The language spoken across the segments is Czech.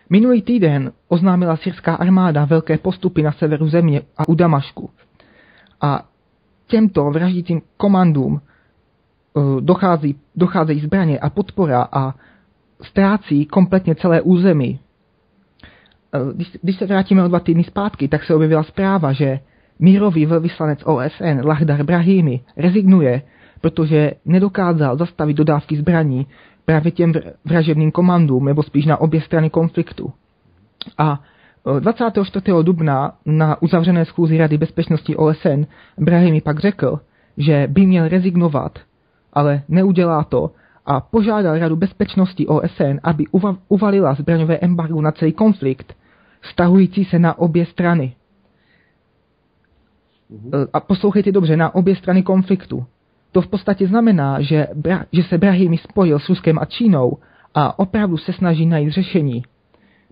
Minulý týden oznámila syrská armáda velké postupy na severu země a u Damašku. A těmto vraždícím komandům docházejí zbraně a podpora a ztrácí kompletně celé území. Když se vrátíme o 2 týdny zpátky, tak se objevila zpráva, že mírový velvyslanec OSN Lakhdar Brahimi rezignuje, protože nedokázal zastavit dodávky zbraní právě těm vražedným komandům, nebo spíš na obě strany konfliktu. A 24. dubna na uzavřené schůzi Rady bezpečnosti OSN Brahimi pak řekl, že by měl rezignovat, ale neudělá to a požádal Radu bezpečnosti OSN, aby uvalila zbraňové embargo na celý konflikt, vztahující se na obě strany. A poslouchejte dobře, na obě strany konfliktu. To v podstatě znamená, že se Brahimi spojil s Ruskem a Čínou a opravdu se snaží najít řešení.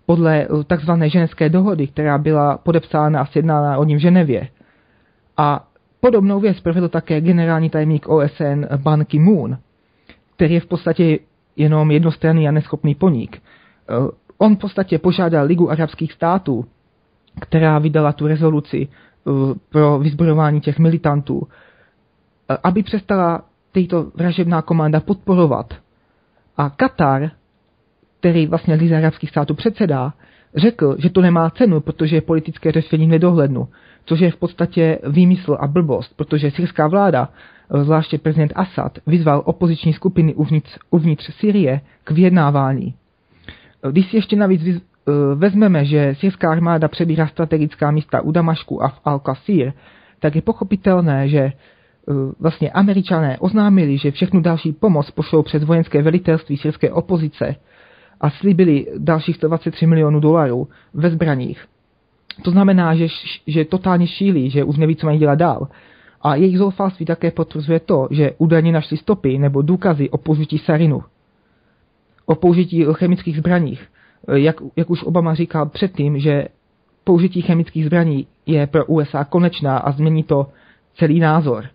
Podle takzvané ženevské dohody, která byla podepsána a sjednána o ní v Ženevě. A podobnou věc provedl také generální tajemník OSN Ban Ki-moon, který je v podstatě jenom jednostranný a neschopný poník. On v podstatě požádal Ligu arabských států, která vydala tu rezoluci pro vyzbrojování těch militantů, aby přestala tato vražedná komanda podporovat. A Katar, který vlastně Lize arabských států předsedá, řekl, že to nemá cenu, protože je politické řešení nedohlednu, což je v podstatě výmysl a blbost, protože syrská vláda, zvláště prezident Asad, vyzval opoziční skupiny uvnitř Syrie k vyjednávání. Když si ještě navíc vezmeme, že syrská armáda přebírá strategická místa u Damašku a v Al-Qasir, tak je pochopitelné, že vlastně Američané oznámili, že všechnu další pomoc pošlou přes vojenské velitelství syrské opozice a slíbili dalších $123 milionů ve zbraních. To znamená, že totálně šílí, že už neví, co mají dělat dál. A jejich zoufalství také potvrzuje to, že údajně našli stopy nebo důkazy o použití sarinu, o použití chemických zbraních. Jak už Obama říkal předtím, že použití chemických zbraní je pro USA konečná a změní to celý názor.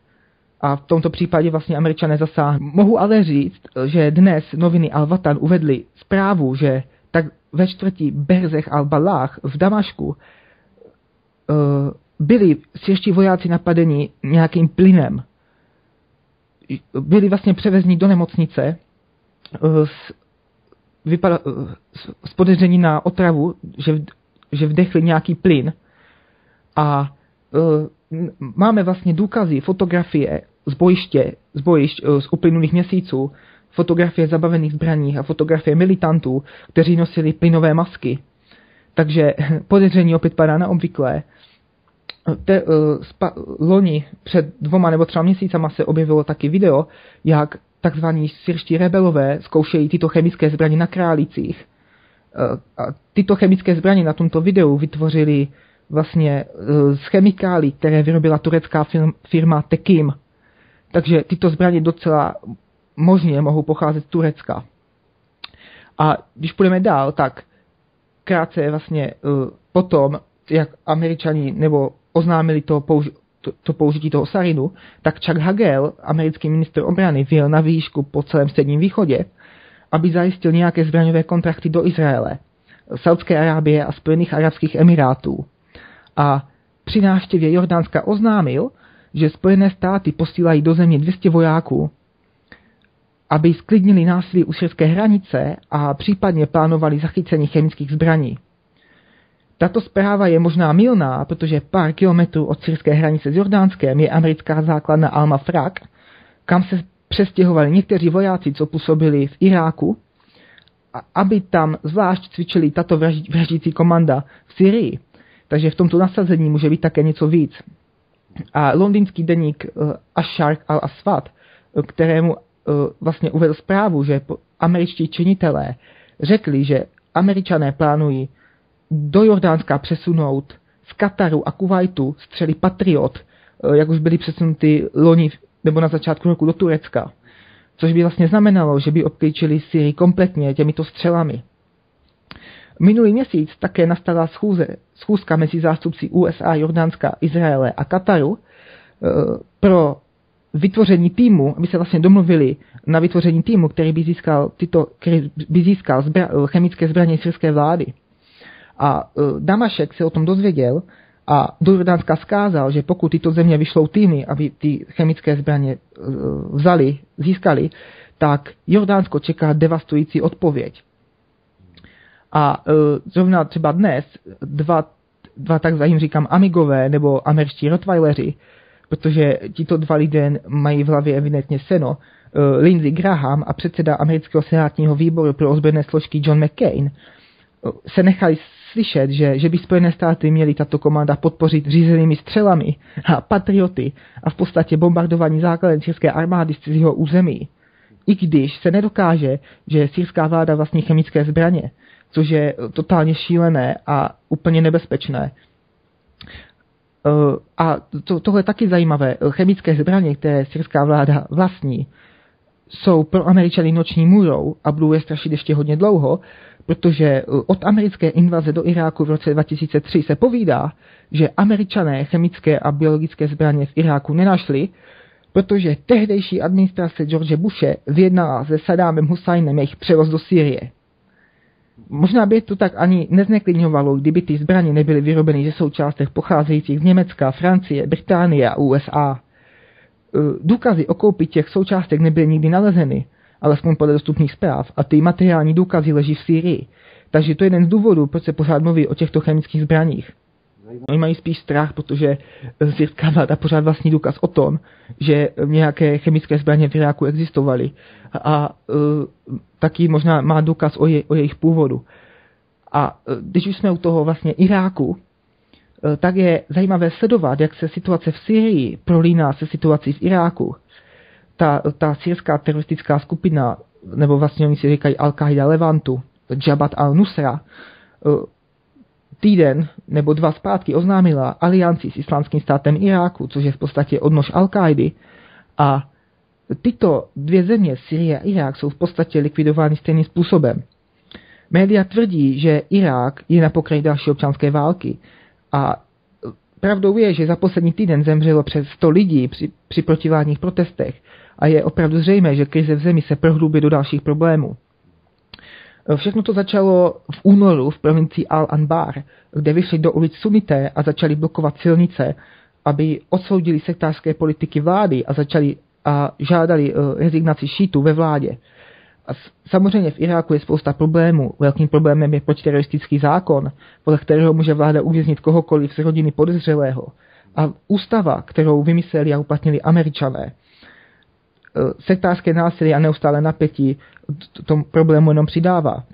A v tomto případě vlastně Američané zasáhnou. Mohu ale říct, že dnes noviny Al-Watan uvedly zprávu, že tak ve čtvrtí Berzech al-Balach v Damašku byli syrští vojáci napadeni nějakým plynem. Byli vlastně převezeni do nemocnice s podezření na otravu, že vdechli nějaký plyn. A máme vlastně důkazy, fotografie z bojišť z uplynulých měsíců, fotografie zabavených zbraní a fotografie militantů, kteří nosili plynové masky. Takže podezření opět padá na obvyklé. Loni před 2 nebo 3 měsícama se objevilo taky video, jak takzvaní syrští rebelové zkoušejí tyto chemické zbraně na Králících. A tyto chemické zbraně na tomto videu vytvořili vlastně z chemikálí, které vyrobila turecká firma Tekim. Takže tyto zbraně docela možně mohou pocházet z Turecka. A když půjdeme dál, tak krátce vlastně potom, jak Američani nebo oznámili to použití toho sarinu, tak Chuck Hagel, americký ministr obrany, vyjel na výšku po celém Středním východě, aby zajistil nějaké zbraňové kontrakty do Izraele, Saudské Arábie a Spojených arabských emirátů. A při návštěvě Jordánska oznámil, že Spojené státy posílají do země 200 vojáků, aby sklidnili násilí u syrské hranice a případně plánovali zachycení chemických zbraní. Tato zpráva je možná mylná, protože pár kilometrů od syrské hranice s Jordánskem je americká základna Al-Mafraq, kam se přestěhovali někteří vojáci, co působili v Iráku, aby tam zvlášť cvičili tato vraždící komanda v Syrii. Takže v tomto nasazení může být také něco víc. A londýnský deník Ash-Sharq al-Aswad, kterému vlastně uvedl zprávu, že američtí činitelé řekli, že Američané plánují do Jordánska přesunout z Kataru a Kuvajtu střely Patriot, jak už byly přesunuty loni nebo na začátku roku do Turecka. Což by vlastně znamenalo, že by obklíčili Syrii kompletně těmito střelami. Minulý měsíc také nastala schůzka mezi zástupci USA, Jordánska, Izraele a Kataru pro vytvoření týmu, aby se vlastně domluvili na vytvoření týmu, který by získal chemické zbraně syrské vlády. A Damašek se o tom dozvěděl a do Jordánska vzkázal, že pokud tyto země vyšlou týmy, aby ty chemické zbraně získali, tak Jordánsko čeká devastující odpověď. A zrovna třeba dnes dva takzvaným říkám amigové nebo američtí rottweileri, protože tito dva lidé mají v hlavě evidentně seno, Lindsey Graham a předseda amerického senátního výboru pro ozbrojené složky John McCain, se nechali slyšet, že by Spojené státy měly tato komanda podpořit řízenými střelami a patrioty a v podstatě bombardování základen syrské armády z cizího území. I když se nedokáže, že syrská vláda vlastní chemické zbraně, což je totálně šílené a úplně nebezpečné. A tohle je taky zajímavé. Chemické zbraně, které syrská vláda vlastní, jsou pro Američany noční můrou a budou je strašit ještě hodně dlouho, protože od americké invaze do Iráku v roce 2003 se povídá, že Američané chemické a biologické zbraně v Iráku nenašli, protože tehdejší administrace George Bushe vyjednala se Saddámem Husajnem jejich převoz do Sýrie. Možná by to tak ani nezneklidňovalo, kdyby ty zbraně nebyly vyrobeny ze součástech pocházejících z Německa, Francie, Británie a USA. Důkazy o koupi těch součástek nebyly nikdy nalezeny, alespoň podle dostupných zpráv, a ty materiální důkazy leží v Sýrii. Takže to je jeden z důvodů, proč se pořád mluví o těchto chemických zbraních. Oni mají spíš strach, protože syrská vláda pořád vlastní důkaz o tom, že nějaké chemické zbraně v Iráku existovaly a taky možná má důkaz o jejich původu. A když už jsme u toho vlastně Iráku, tak je zajímavé sledovat, jak se situace v Sýrii prolíná se situací v Iráku. Ta syrská teroristická skupina, nebo vlastně oni si říkají Al-Qaida Levantu, Jabhat al-Nusra, týden nebo dva zpátky oznámila alianci s Islámským státem Iráku, což je v podstatě odnož Al-Kaidy. A tyto dvě země, Syrie a Irák, jsou v podstatě likvidovány stejným způsobem. Média tvrdí, že Irák je na pokraji další občanské války. A pravdou je, že za poslední týden zemřelo přes 100 lidí při protivládních protestech a je opravdu zřejmé, že krize v zemi se prohlubí do dalších problémů. Všechno to začalo v únoru v provincii Al-Anbar, kde vyšli do ulic sunité a začali blokovat silnice, aby odsoudili sektářské politiky vlády a žádali rezignaci šítů ve vládě. A samozřejmě v Iráku je spousta problémů. Velkým problémem je protiteroristický zákon, podle kterého může vláda uvěznit kohokoliv z rodiny podezřelého. A ústava, kterou vymysleli a uplatnili Američané. Sektářské násilí a neustále napětí tomu problému jenom přidává.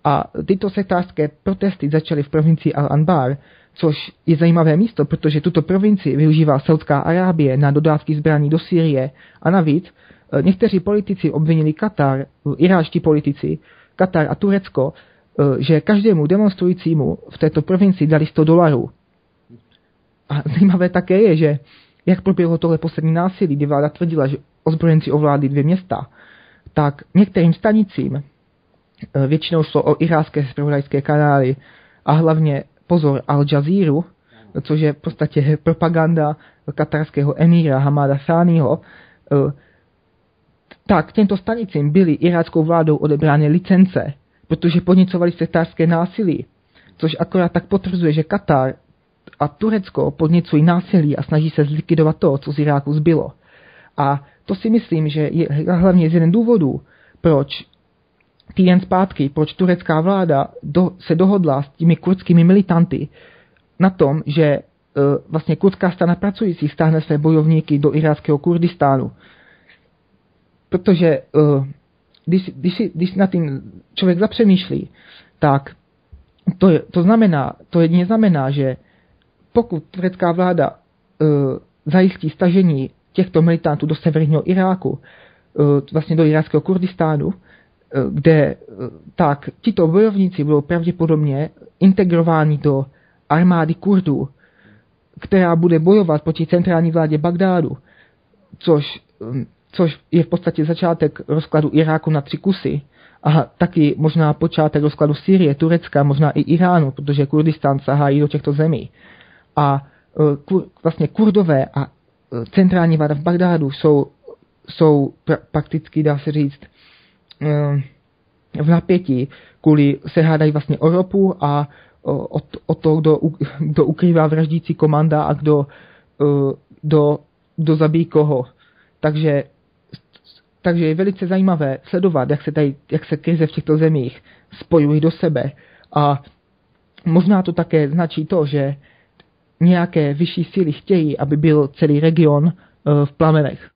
A tyto sektářské protesty začaly v provincii Al-Anbar, což je zajímavé místo, protože tuto provincii využívá Saudská Arábie na dodávky zbraní do Sýrie a navíc někteří politici obvinili Katar, iráčtí politici, Katar a Turecko, že každému demonstrujícímu v této provincii dali $100. A zajímavé také je, že jak proběhlo tohle poslední násilí, kdy vláda tvrdila, že ozbrojenci ovládli 2 města, tak některým stanicím, většinou šlo o irácké zpravodajské kanály a hlavně pozor Al Jazeera, což je v podstatě propaganda katarského emíra Hamada Sáního, tak těmto stanicím byly iráckou vládou odebrány licence, protože podněcovali sektářské násilí, což akorát tak potvrzuje, že Katar a Turecko podněcují násilí a snaží se zlikvidovat to, co z Iráku zbylo. A to si myslím, že je hlavně z jeden důvodů, proč týden zpátky, proč turecká vláda se dohodla s těmi kurdskými militanty na tom, že vlastně kurdská strana pracující stáhne své bojovníky do iráckého Kurdistánu. Protože když na tím člověk zapřemýšlí, tak to jedině znamená, že pokud turecká vláda zajistí stažení těchto militantů do severního Iráku, vlastně do iráckého Kurdistánu, kde tak tito bojovníci budou pravděpodobně integrováni do armády Kurdů, která bude bojovat proti centrální vládě Bagdádu, což je v podstatě začátek rozkladu Iráku na 3 kusy a taky možná počátek rozkladu Sýrie, Turecka, možná i Iránu, protože Kurdistán sahá i do těchto zemí. A vlastně Kurdové a centrální vláda v Bagdádu jsou prakticky, dá se říct, v napětí, kvůli se hádají vlastně o ropu a o to, kdo ukrývá vraždící komanda a kdo zabíjí koho. Takže je velice zajímavé sledovat, jak se krize v těchto zemích spojují do sebe. A možná to také značí to, že nějaké vyšší síly chtějí, aby byl celý region v plamenech.